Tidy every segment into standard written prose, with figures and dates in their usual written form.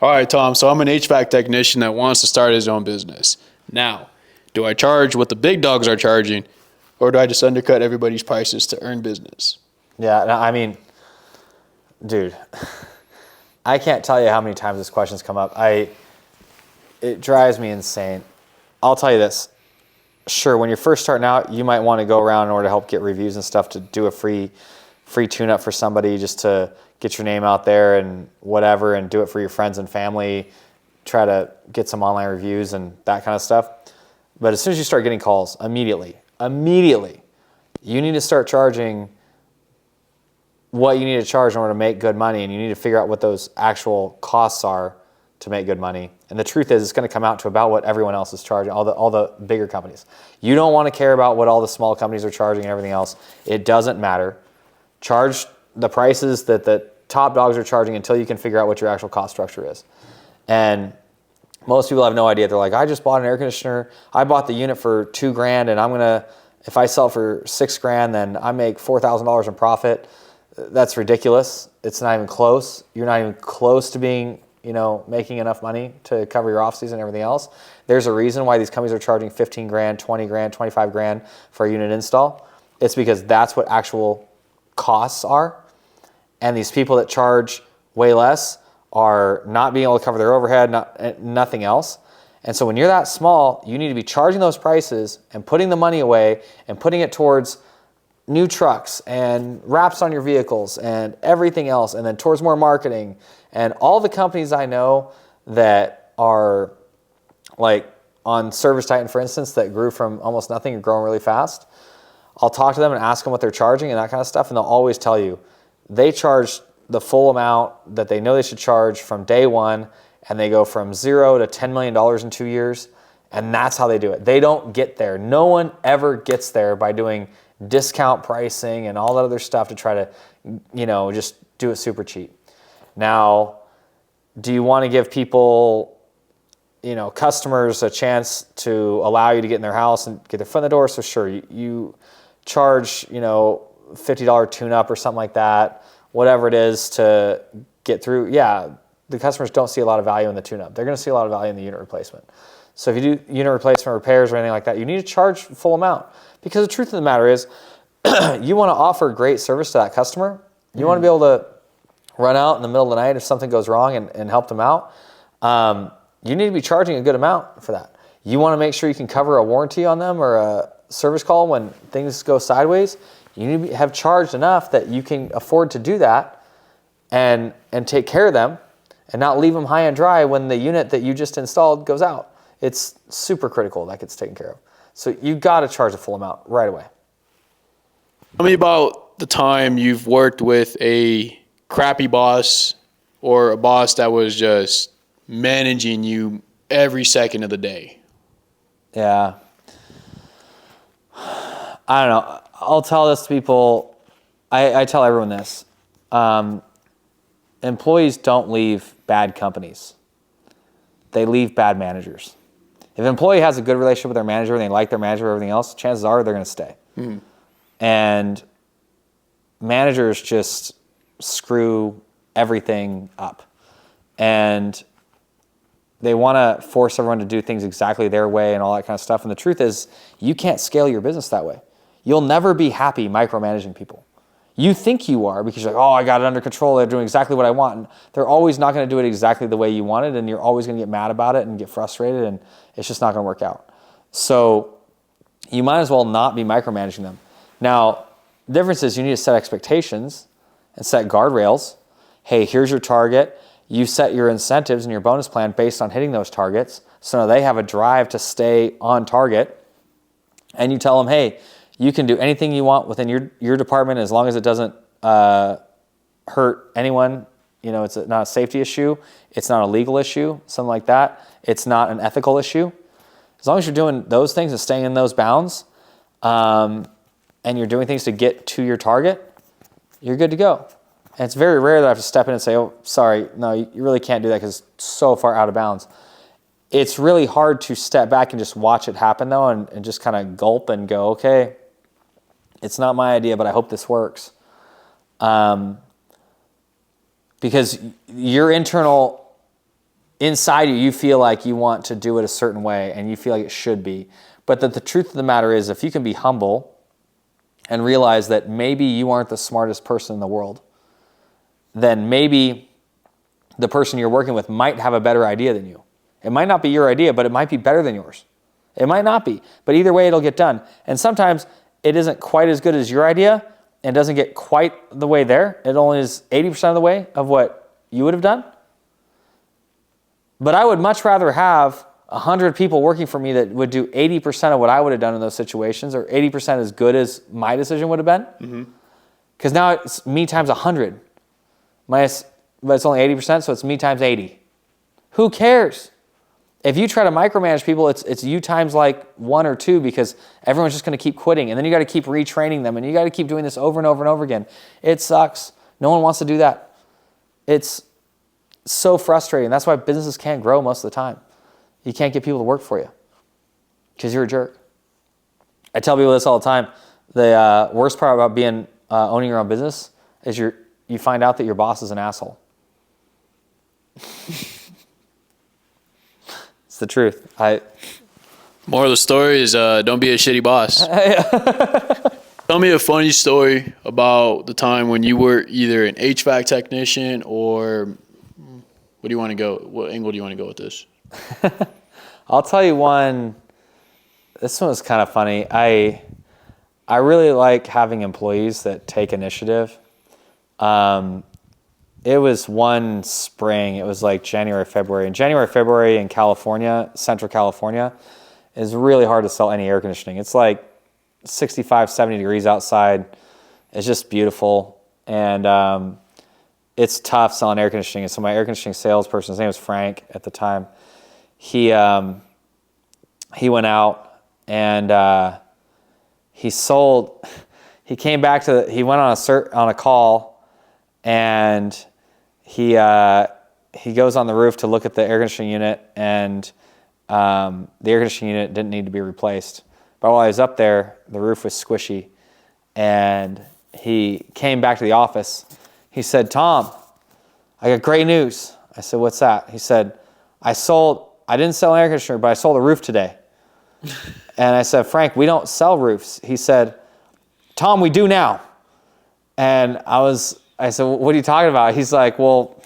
All right, Tom. So I'm an HVAC technician that wants to start his own business. Now, do I charge what the big dogs are charging, or do I just undercut everybody's prices to earn business? Yeah, I mean, dude, I can't tell you how many times this question's come up. It drives me insane. I'll tell you this. Sure, when you're first starting out, you might want to go around in order to help get reviews and stuff to do a free tune-up for somebody just to get your name out there and whatever, and do it for your friends and family, try to get some online reviews and that kind of stuff. But as soon as you start getting calls, immediately, you need to start charging what you need to charge in order to make good money, and you need to figure out what those actual costs are to make good money. And the truth is, it's going to come out to about what everyone else is charging, all the bigger companies. You don't want to care about what all the small companies are charging and everything else. It doesn't matter. Charge the prices that the top dogs are charging until you can figure out what your actual cost structure is. And most people have no idea. They're like, I just bought an air conditioner. I bought the unit for $2,000, and if I sell for $6,000, then I make $4,000 in profit. That's ridiculous. It's not even close. You're not even close to being, making enough money to cover your off season and everything else. There's a reason why these companies are charging $15,000, $20,000, $25,000 for a unit install. It's because that's what actual costs are. And these people that charge way less are not being able to cover their overhead, nothing else. And so when you're that small, you need to be charging those prices and putting the money away and putting it towards new trucks and wraps on your vehicles and everything else, and then towards more marketing. And all the companies I know that are like on Service Titan, for instance, that grew from almost nothing and growing really fast, I'll talk to them and ask them what they're charging and that kind of stuff, and they'll always tell you they charge the full amount that they know they should charge from day one, and they go from $0 to $10 million in 2 years, and that's how they do it. They don't get there. No one ever gets there by doing discount pricing and all that other stuff to try to, just do it super cheap. Now, do you want to give people, customers a chance to allow you to get in their house and get their foot in the door? So sure, you charge, $50 tune-up or something like that, whatever it is to get through. Yeah, the customers don't see a lot of value in the tune-up. They're going to see a lot of value in the unit replacement. So if you do unit replacement repairs or anything like that, you need to charge full amount. Because the truth of the matter is, you want to offer great service to that customer. You want to be able to run out in the middle of the night if something goes wrong and help them out. You need to be charging a good amount for that. You want to make sure you can cover a warranty on them or a service call when things go sideways. You need to have charged enough that you can afford to do that and take care of them and not leave them high and dry when the unit that you just installed goes out. It's super critical that gets taken care of. So you got to charge the full amount right away. Tell me about the time you've worked with a crappy boss or a boss that was just managing you every second of the day. Yeah. I don't know. I'll tell this to people. I tell everyone this. Employees don't leave bad companies. They leave bad managers. If an employee has a good relationship with their manager and they like their manager or everything else, chances are they're going to stay. Mm-hmm. And managers just screw everything up. And they want to force everyone to do things exactly their way and all that kind of stuff. And the truth is, you can't scale your business that way. You'll never be happy micromanaging people. You think you are because you're like, oh, I got it under control. They're doing exactly what I want. And they're always not going to do it exactly the way you want it, and you're always going to get mad about it and get frustrated, and it's just not going to work out. So you might as well not be micromanaging them. Now, the difference is you need to set expectations and set guardrails. Hey, here's your target. You set your incentives and your bonus plan based on hitting those targets, so now they have a drive to stay on target. And you tell them, hey, you can do anything you want within your department as long as it doesn't hurt anyone. It's not a safety issue. It's not a legal issue, something like that. It's not an ethical issue. As long as you're doing those things and staying in those bounds, and you're doing things to get to your target, you're good to go. And it's very rare that I have to step in and say, oh, sorry, no, you really can't do that because it's so far out of bounds. It's really hard to step back and just watch it happen, though, and just kind of gulp and go, okay, it's not my idea, but I hope this works. Because your internal inside you feel like you want to do it a certain way and you feel like it should be. But the truth of the matter is, if you can be humble and realize that maybe you aren't the smartest person in the world, then maybe the person you're working with might have a better idea than you. It might not be your idea, but it might be better than yours. It might not be, but either way, it'll get done. And sometimes it isn't quite as good as your idea and doesn't get quite the way there. It only is 80% of the way of what you would have done. But I would much rather have 100 people working for me that would do 80% of what I would have done in those situations, or 80% as good as my decision would have been. Because now it's me times 100. But it's only 80%, so it's me times 80. Who cares? If you try to micromanage people, it's you times like 1 or 2, because everyone's just going to keep quitting. And then you got to keep retraining them, and you got to keep doing this over and over and over again. It sucks. No one wants to do that. It's so frustrating. That's why businesses can't grow most of the time. You can't get people to work for you because you're a jerk. I tell people this all the time. The worst part about owning your own business is you find out that your boss is an asshole. It's the truth. Moral of the story is don't be a shitty boss. Tell me a funny story about the time when you were either an HVAC technician or what do you want to go? What angle do you want to go with this? I'll tell you one. This one was kind of funny. I really like having employees that take initiative. It was one spring. It was like January, February. And January, February in California, Central California, is really hard to sell any air conditioning. It's like 65, 70 degrees outside. It's just beautiful. And it's tough selling air conditioning. And so my air conditioning salesperson, his name was Frank at the time, he went out and he came back he went on a call, and he goes on the roof to look at the air conditioning unit, and the air conditioning unit didn't need to be replaced. But while I was up there, the roof was squishy, and he came back to the office. He said, "Tom, I got great news." I said, "What's that?" He said, I didn't sell an air conditioner, but I sold a roof today." And I said, "Frank, we don't sell roofs." He said, "Tom, we do now." And I said, "Well, what are you talking about?" He's like, "Well,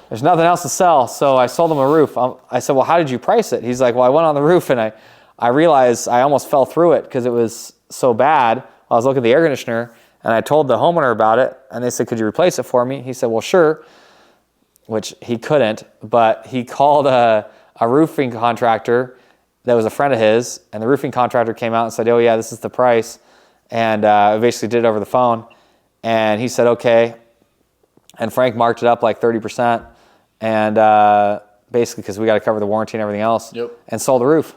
there's nothing else to sell, so I sold him a roof." I said, "Well, how did you price it?" He's like, "Well, I went on the roof and I realized I almost fell through it because it was so bad. I was looking at the air conditioner, and I told the homeowner about it, and they said, 'Could you replace it for me?' He said, 'Well, sure,' which he couldn't, but he called a roofing contractor that was a friend of his, and the roofing contractor came out and said, 'Oh yeah, this is the price,' and basically did it over the phone, and he said, 'Okay,' and Frank marked it up like 30%, and basically because we got to cover the warranty and everything else, and sold the roof,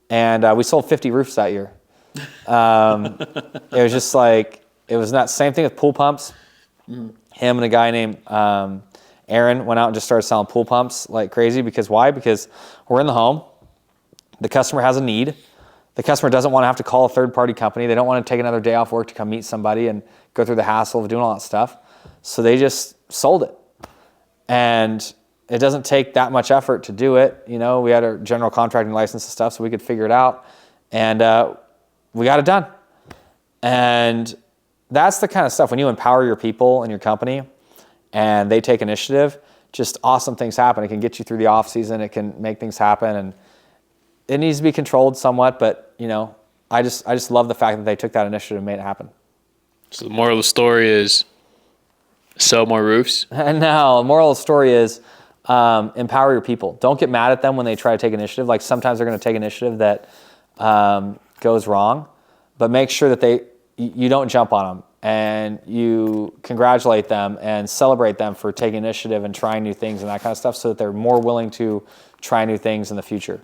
and we sold 50 roofs that year. It was just like, it was not, same thing with pool pumps. Him and a guy named Aaron went out and just started selling pool pumps like crazy. Because why? Because we're in the home. The customer has a need. The customer doesn't want to have to call a third-party company. They don't want to take another day off work to come meet somebody and go through the hassle of doing all that stuff. So they just sold it. And it doesn't take that much effort to do it. You know, we had our general contracting license and stuff, so we could figure it out. And we got it done. And that's the kind of stuff, when you empower your people in your company and they take initiative, just awesome things happen. It can get you through the off season. It can make things happen, and it needs to be controlled somewhat. But you know, I just love the fact that they took that initiative and made it happen. So the moral of the story is sell more roofs. And now, the moral of the story is empower your people. Don't get mad at them when they try to take initiative. Like sometimes they're going to take initiative that goes wrong, but make sure that you don't jump on them, and you congratulate them and celebrate them for taking initiative and trying new things and that kind of stuff, so that they're more willing to try new things in the future.